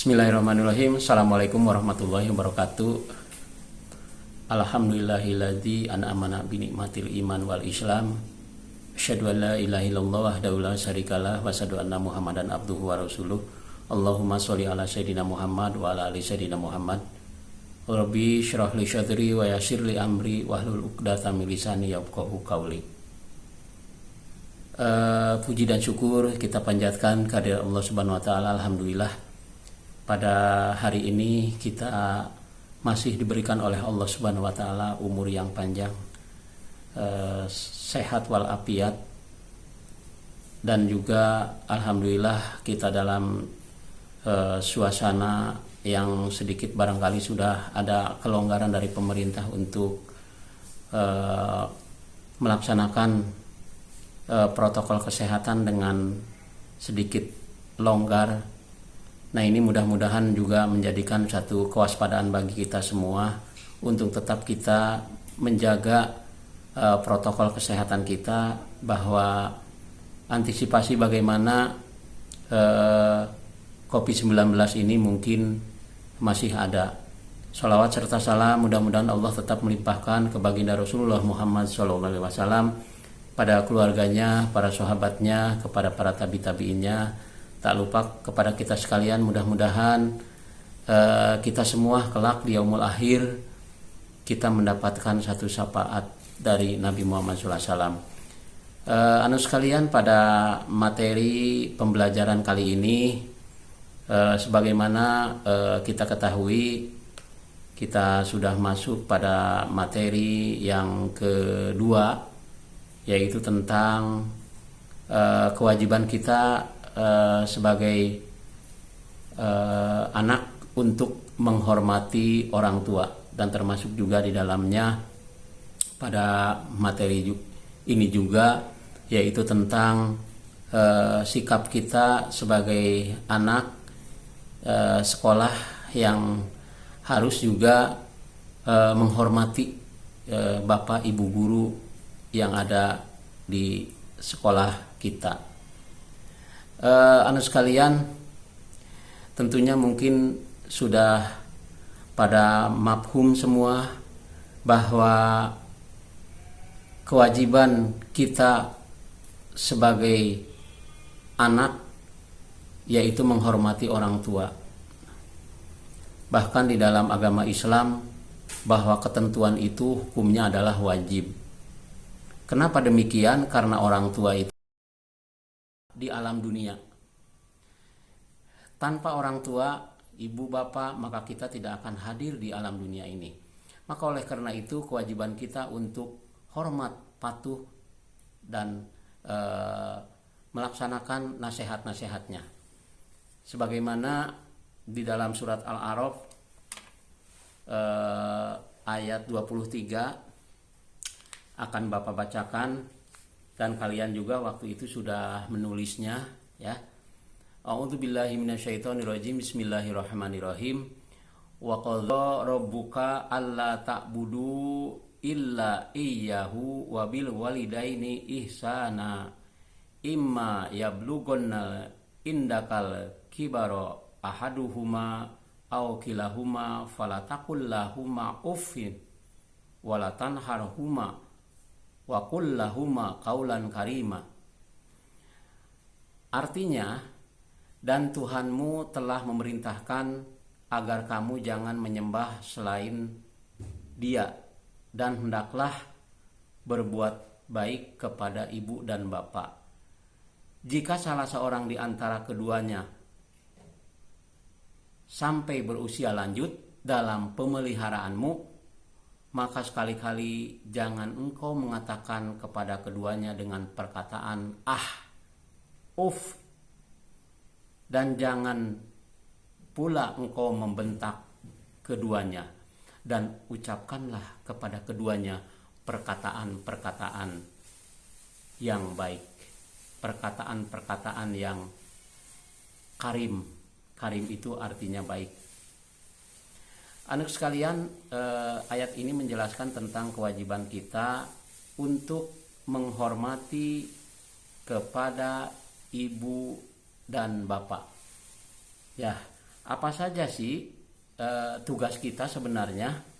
Bismillahirrahmanirrahim. Assalamualaikum warahmatullahi wabarakatuh. Alhamdulillahilladzi an'amana bi nikmatil iman wal islam. Asyhadu an la ilaha illallah wahdahu la syarikalah wa asyhadu anna Muhammadan abduhu wa rasuluh. Allahumma sholli ala sayidina Muhammad wa ala ali sayidina Muhammad. Rabbi syrah li syadri wa yassir li amri wahlul 'uqdatam min lisani yafqahu qawli. Puji dan syukur kita panjatkan kehadirat Allah Subhanahu wa taala. Alhamdulillah, pada hari ini kita masih diberikan oleh Allah Subhanahu wa taala umur yang panjang, sehat walafiat, dan juga alhamdulillah kita dalam suasana yang sedikit barangkali sudah ada kelonggaran dari pemerintah untuk melaksanakan protokol kesehatan dengan sedikit longgar. Nah, ini mudah-mudahan juga menjadikan satu kewaspadaan bagi kita semua untuk tetap kita menjaga protokol kesehatan kita, bahwa antisipasi bagaimana COVID-19 ini mungkin masih ada. Sholawat serta salam mudah-mudahan Allah tetap melimpahkan ke baginda Rasulullah Muhammad SAW, pada keluarganya, para sahabatnya, kepada para tabi-tabiinnya, tak lupa kepada kita sekalian. Mudah-mudahan kita semua kelak di yaumul akhir kita mendapatkan satu syafaat dari Nabi Muhammad SAW. Anu sekalian, pada materi pembelajaran kali ini, sebagaimana kita ketahui, kita sudah masuk pada materi yang kedua, yaitu tentang kewajiban kita sebagai anak untuk menghormati orang tua, dan termasuk juga di dalamnya pada materi ini juga yaitu tentang sikap kita sebagai anak sekolah yang harus juga menghormati bapak ibu guru yang ada di sekolah kita. Anu sekalian, tentunya mungkin sudah pada mafhum semua bahwa kewajiban kita sebagai anak yaitu menghormati orang tua. Bahkan di dalam agama Islam, bahwa ketentuan itu hukumnya adalah wajib. Kenapa demikian? Karena orang tua itu di alam dunia. Tanpa orang tua, ibu bapak, maka kita tidak akan hadir di alam dunia ini. Maka oleh karena itu kewajiban kita untuk hormat, patuh, dan melaksanakan nasihat-nasihatnya. Sebagaimana di dalam surat Al-A'raf ayat 23 akan Bapak bacakan, dan kalian juga waktu itu sudah menulisnya, ya. A'udzubillahi minasyaitonirrajim. Bismillahirrahmanirrahim. Wa qadha rabbuka alla ta'budu illa iyyahu wa bil walidaini ihsana imma yablughanna indakal kibara ahaduhuma aw kilahuma fala taqul lahumā uffin wa la tanharhuma wa qul lahumā qawlan karima. Artinya, dan Tuhanmu telah memerintahkan agar kamu jangan menyembah selain Dia, dan hendaklah berbuat baik kepada ibu dan bapak. Jika salah seorang di antara keduanya sampai berusia lanjut dalam pemeliharaanmu, maka sekali-kali jangan engkau mengatakan kepada keduanya dengan perkataan uf, dan jangan pula engkau membentak keduanya, dan ucapkanlah kepada keduanya perkataan-perkataan yang baik, perkataan-perkataan yang karim. Karim itu artinya baik. Anak sekalian, ayat ini menjelaskan tentang kewajiban kita untuk menghormati kepada ibu dan bapak. Ya, apa saja sih tugas kita sebenarnya?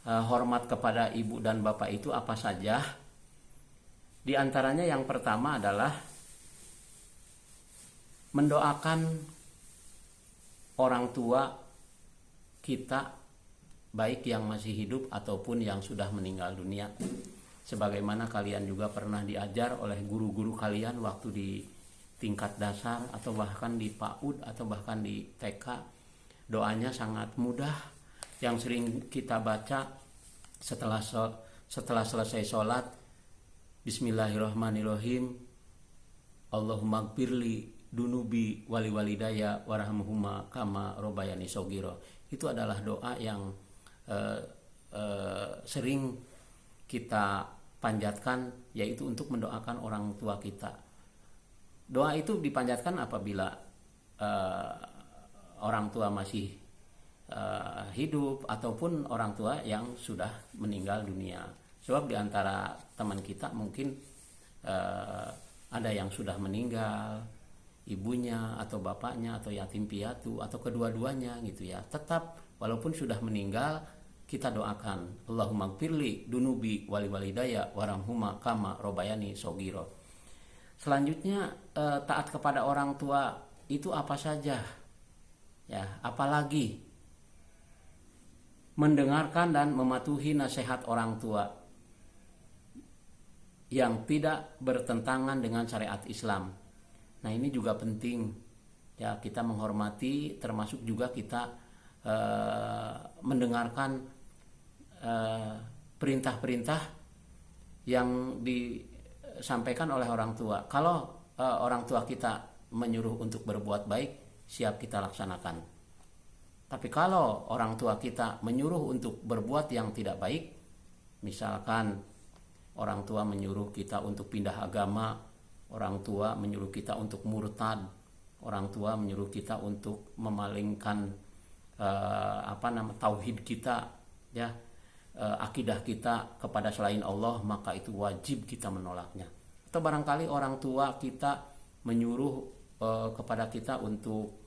Hormat kepada ibu dan bapak itu apa saja? Di antaranya yang pertama adalah mendoakan orang tua kita, baik yang masih hidup ataupun yang sudah meninggal dunia. Sebagaimana kalian juga pernah diajar oleh guru-guru kalian waktu di tingkat dasar atau bahkan di PAUD atau bahkan di TK. Doanya sangat mudah yang sering kita baca setelah selesai sholat. Bismillahirrahmanirrahim. Allahumma gfirli dunubi wali walidaya warhamhuma kama robayani sogiro. Itu adalah doa yang sering kita panjatkan, yaitu untuk mendoakan orang tua kita. Doa itu dipanjatkan apabila orang tua masih hidup ataupun orang tua yang sudah meninggal dunia. Sebab di antara teman kita mungkin ada yang sudah meninggal, ibunya atau bapaknya atau yatim piatu atau kedua-duanya gitu ya. Tetap walaupun sudah meninggal, kita doakan Allahumma gfirli dunubi wali walidaya warhamhuma kama robayani sogiro. Selanjutnya taat kepada orang tua itu apa saja? Ya, apalagi mendengarkan dan mematuhi nasihat orang tua yang tidak bertentangan dengan syariat Islam. Nah, ini juga penting ya, kita menghormati, termasuk juga kita mendengarkan perintah-perintah yang disampaikan oleh orang tua. Kalau orang tua kita menyuruh untuk berbuat baik, siap kita laksanakan. Tapi kalau orang tua kita menyuruh untuk berbuat yang tidak baik, misalkan orang tua menyuruh kita untuk pindah agama, orang tua menyuruh kita untuk murtad, orang tua menyuruh kita untuk memalingkan tauhid kita, ya, akidah kita kepada selain Allah, maka itu wajib kita menolaknya. Atau barangkali orang tua kita menyuruh kepada kita untuk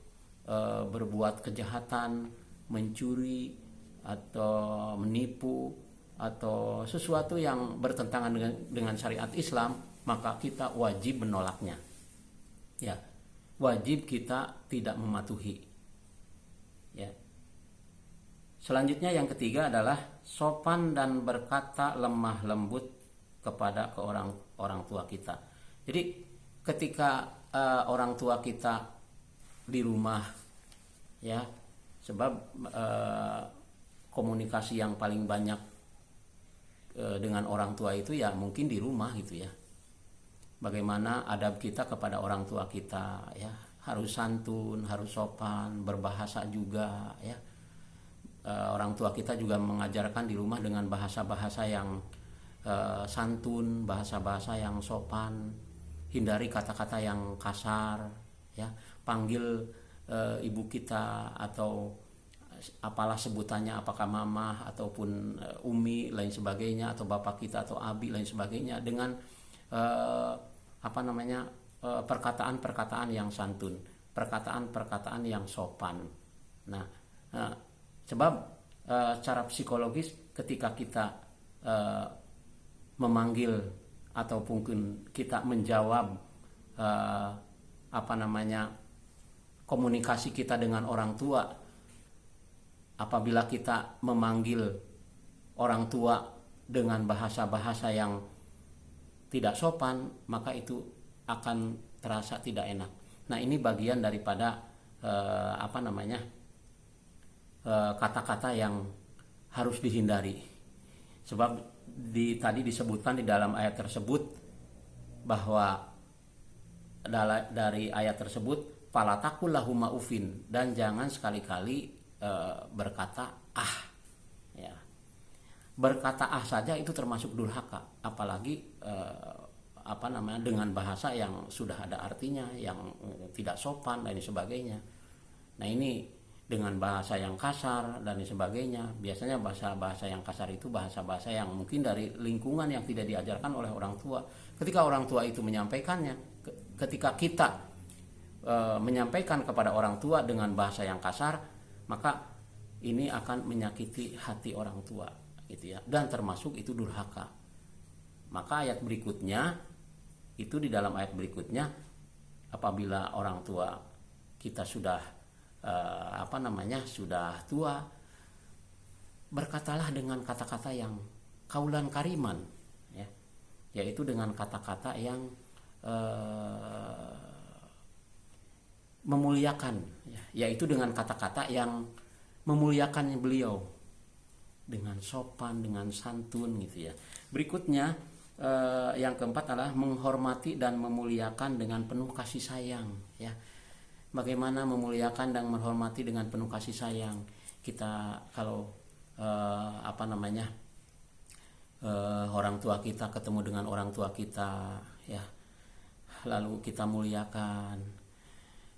berbuat kejahatan, mencuri atau menipu atau sesuatu yang bertentangan dengan syariat Islam, maka kita wajib menolaknya. Ya, wajib kita tidak mematuhi. Ya. Selanjutnya yang ketiga adalah sopan dan berkata lemah lembut kepada orang tua kita. Jadi ketika orang tua kita di rumah, ya, sebab komunikasi yang paling banyak dengan orang tua itu ya mungkin di rumah gitu ya. Bagaimana adab kita kepada orang tua kita, ya, harus santun, harus sopan, berbahasa juga, ya. Orang tua kita juga mengajarkan di rumah dengan bahasa-bahasa yang santun, bahasa-bahasa yang sopan, hindari kata-kata yang kasar, ya. Panggil ibu kita atau apalah sebutannya, apakah mama ataupun umi lain sebagainya, atau bapak kita atau abi lain sebagainya, dengan perkataan-perkataan yang santun, perkataan-perkataan yang sopan. Nah, sebab secara psikologis ketika kita memanggil ataupun kita menjawab komunikasi kita dengan orang tua, apabila kita memanggil orang tua dengan bahasa-bahasa yang tidak sopan, maka itu akan terasa tidak enak. Nah, ini bagian daripada kata-kata yang harus dihindari. Sebab tadi disebutkan di dalam ayat tersebut bahwa dari ayat tersebut fala taqul lahum ufin, dan jangan sekali-kali berkata ya. Berkata saja itu termasuk durhaka, apalagi dengan bahasa yang sudah ada artinya, yang tidak sopan dan sebagainya. Nah, ini dengan bahasa yang kasar dan sebagainya. Biasanya bahasa-bahasa yang kasar itu bahasa-bahasa yang mungkin dari lingkungan yang tidak diajarkan oleh orang tua. Ketika orang tua itu menyampaikannya, ketika kita menyampaikan kepada orang tua dengan bahasa yang kasar, maka ini akan menyakiti hati orang tua gitu ya, dan termasuk itu durhaka. Maka ayat berikutnya itu, di dalam ayat berikutnya, apabila orang tua kita sudah sudah tua, berkatalah dengan kata-kata yang kaulan kariman, ya, yaitu dengan kata-kata yang memuliakan, ya, yaitu dengan kata-kata yang memuliakan beliau dengan sopan, dengan santun gitu ya. Berikutnya yang keempat adalah menghormati dan memuliakan dengan penuh kasih sayang, ya. Bagaimana memuliakan dan menghormati dengan penuh kasih sayang? Kita kalau orang tua kita ketemu dengan orang tua kita, ya, lalu kita muliakan.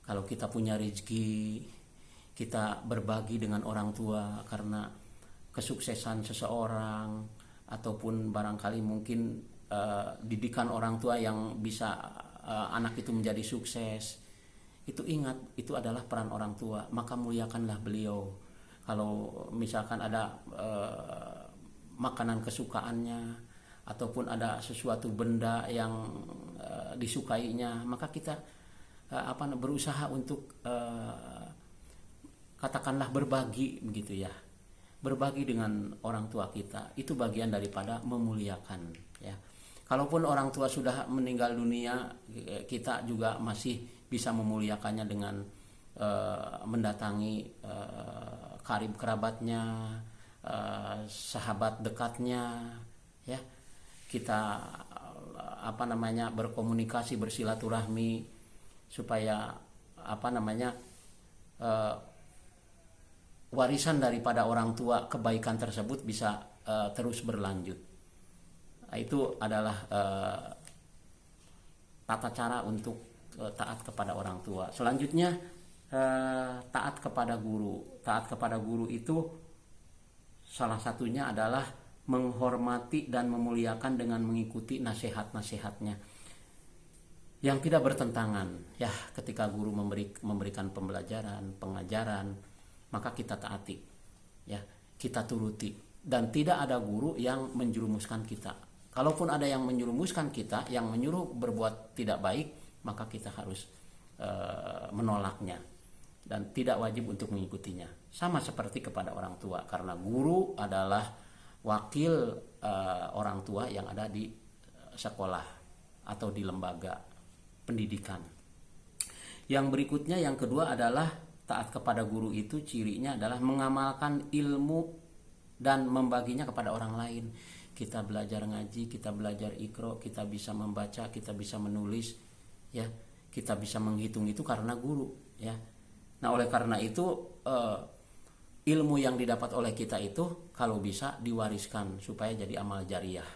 Kalau kita punya rezeki, kita berbagi dengan orang tua karena kesuksesan seseorang, ataupun barangkali mungkin didikan orang tua yang bisa anak itu menjadi sukses. Itu ingat, itu adalah peran orang tua, maka muliakanlah beliau. Kalau misalkan ada makanan kesukaannya, ataupun ada sesuatu benda yang disukainya, maka kita berusaha untuk katakanlah berbagi begitu ya. Berbagi dengan orang tua kita, itu bagian daripada memuliakan, ya. Kalaupun orang tua sudah meninggal dunia, kita juga masih bisa memuliakannya dengan mendatangi karib kerabatnya, sahabat dekatnya, ya. Kita berkomunikasi, bersilaturahmi supaya warisan daripada orang tua, kebaikan tersebut bisa terus berlanjut. Itu adalah tata cara untuk taat kepada orang tua. Selanjutnya taat kepada guru. Taat kepada guru itu salah satunya adalah menghormati dan memuliakan dengan mengikuti nasihat-nasihatnya yang tidak bertentangan, ya. Ketika guru memberikan pembelajaran, pengajaran, maka kita taati, ya, kita turuti, dan tidak ada guru yang menjerumuskan kita. Kalaupun ada yang menjerumuskan kita, yang menyuruh berbuat tidak baik, maka kita harus menolaknya dan tidak wajib untuk mengikutinya. Sama seperti kepada orang tua, karena guru adalah wakil orang tua yang ada di sekolah atau di lembaga pendidikan. Yang berikutnya, yang kedua adalah taat kepada guru itu cirinya adalah mengamalkan ilmu dan membaginya kepada orang lain. Kita belajar ngaji, kita belajar Iqra, kita bisa membaca, kita bisa menulis, ya, kita bisa menghitung, itu karena guru, ya. Nah, oleh karena itu ilmu yang didapat oleh kita itu kalau bisa diwariskan supaya jadi amal jariah,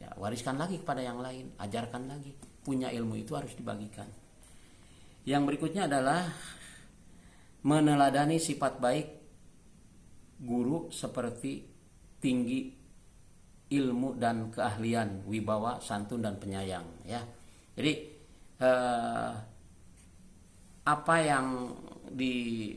ya. Wariskan lagi kepada yang lain, ajarkan lagi. Punya ilmu itu harus dibagikan. Yang berikutnya adalah meneladani sifat baik guru seperti tinggi ilmu dan keahlian, wibawa, santun dan penyayang, ya. Jadi apa yang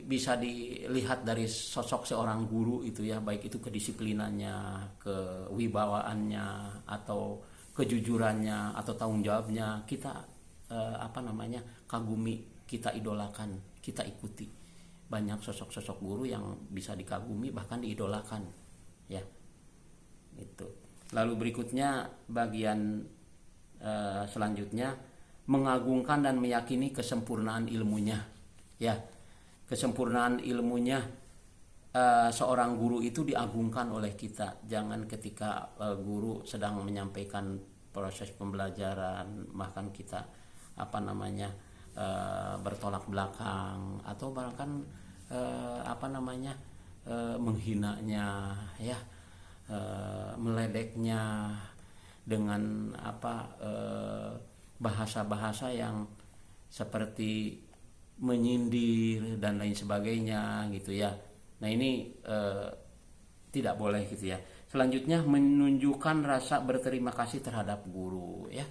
bisa dilihat dari sosok seorang guru itu, ya, baik itu kedisiplinannya, kewibawaannya, atau kejujurannya, atau tanggung jawabnya, kita kagumi, kita idolakan, kita ikuti. Banyak sosok-sosok guru yang bisa dikagumi, bahkan diidolakan, ya. Itu. Lalu berikutnya, bagian selanjutnya, mengagungkan dan meyakini kesempurnaan ilmunya, ya. Kesempurnaan ilmunya, seorang guru itu diagungkan oleh kita. Jangan ketika guru sedang menyampaikan proses pembelajaran, bahkan kita bertolak belakang, atau bahkan menghinanya, ya, meledeknya dengan bahasa-bahasa yang seperti menyindir dan lain sebagainya, gitu ya. Nah, ini tidak boleh, gitu ya. Selanjutnya, menunjukkan rasa berterima kasih terhadap guru, ya.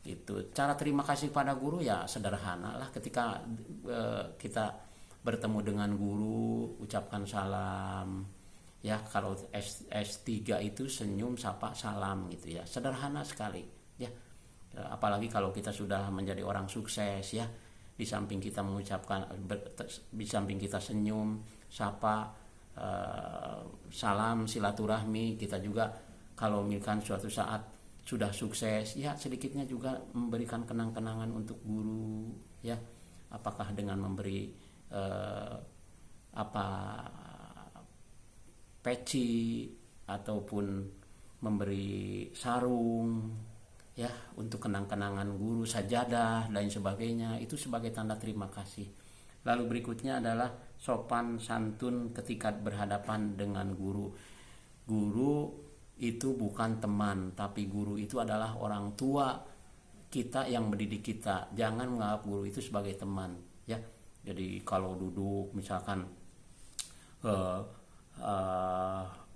Itu cara terima kasih pada guru ya sederhana lah, ketika kita bertemu dengan guru ucapkan salam ya. Kalau S3 itu senyum sapa salam gitu ya, sederhana sekali ya. Apalagi kalau kita sudah menjadi orang sukses ya, di samping kita mengucapkan, di samping kita senyum sapa salam silaturahmi, kita juga kalau misalkan suatu saat sudah sukses ya, sedikitnya juga memberikan kenang-kenangan untuk guru ya, apakah dengan memberi apa peci ataupun memberi sarung ya, untuk kenang-kenangan guru, sajadah dan sebagainya, itu sebagai tanda terima kasih. Lalu berikutnya adalah sopan santun ketika berhadapan dengan guru. Guru itu bukan teman, tapi guru itu adalah orang tua kita yang mendidik kita. Jangan menganggap guru itu sebagai teman ya. Jadi kalau duduk misalkan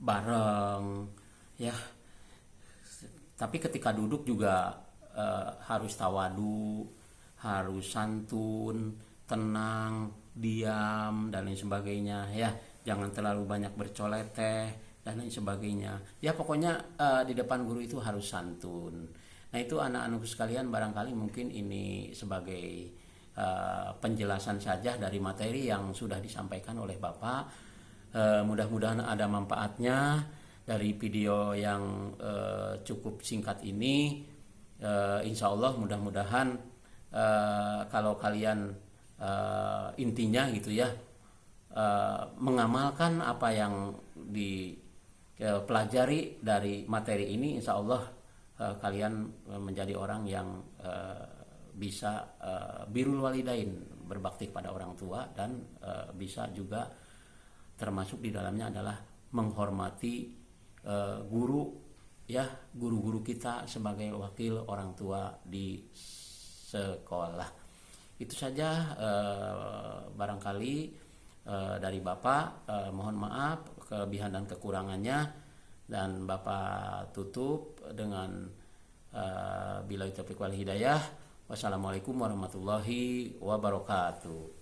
bareng ya, tapi ketika duduk juga harus tawadu, harus santun, tenang, diam dan lain sebagainya ya. Jangan terlalu banyak bercoleteh dan lain sebagainya ya. Pokoknya di depan guru itu harus santun. Nah itu anak-anakku sekalian, barangkali mungkin ini sebagai penjelasan saja dari materi yang sudah disampaikan oleh Bapak. Mudah-mudahan ada manfaatnya dari video yang cukup singkat ini. Insya Allah mudah-mudahan kalau kalian intinya gitu ya, mengamalkan apa yang dipelajari dari materi ini, insya Allah kalian menjadi orang yang bisa birrul walidain, berbakti pada orang tua, dan bisa juga termasuk di dalamnya adalah menghormati guru ya, guru-guru kita sebagai wakil orang tua di sekolah. Itu saja barangkali dari Bapak. Mohon maaf kelebihan dan kekurangannya, dan Bapak tutup dengan billahi taufiq wal hidayah. Wassalamualaikum warahmatullahi wabarakatuh.